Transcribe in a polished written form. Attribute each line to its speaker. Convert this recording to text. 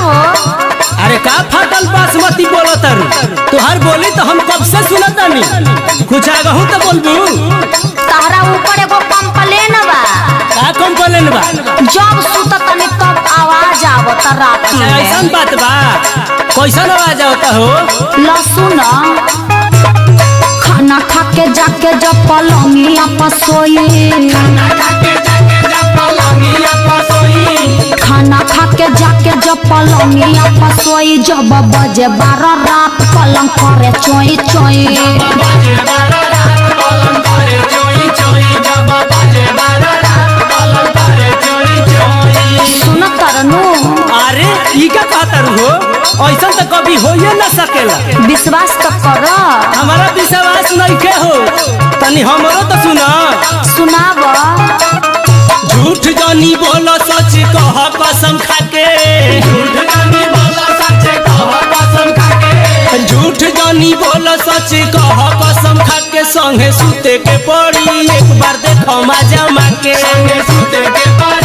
Speaker 1: हो?
Speaker 2: अरे का फाटल बासमती बोलो तारू तुहार बोली तो हम कब से सुनत नहीं कुछ आगहू तो बोलबू।
Speaker 1: तारा ऊपर एगो कंप्लेन बा।
Speaker 2: का कंप्लेन बा?
Speaker 1: जब सुततनी तब आवाज आवत रात में।
Speaker 2: ऐसा बात बा कैसा आवाज आवता हो?
Speaker 1: लसुन खाना खा के जाके जब पलंगिया पसोई, खाना खा के जाके जब पलंगिया पसोई, जब बजे 12 रात पलंग करे चोई चोई। सुन तरनु।
Speaker 2: अरे ई का कहतर हो? ऐसा तो कभी हो न सकेला।
Speaker 1: विश्वास तो कर।
Speaker 2: हमारा विश्वास नहीं के हो तनी हमरो तो सुना।
Speaker 1: सुनाव।
Speaker 2: झूठ जानी बोला सच कह कसम खाके, झूठ जानी बोला सच कह कसम खाके, संगे सुते के पड़ी एक बार देखो मजा माके, संगे सुते के पड़ी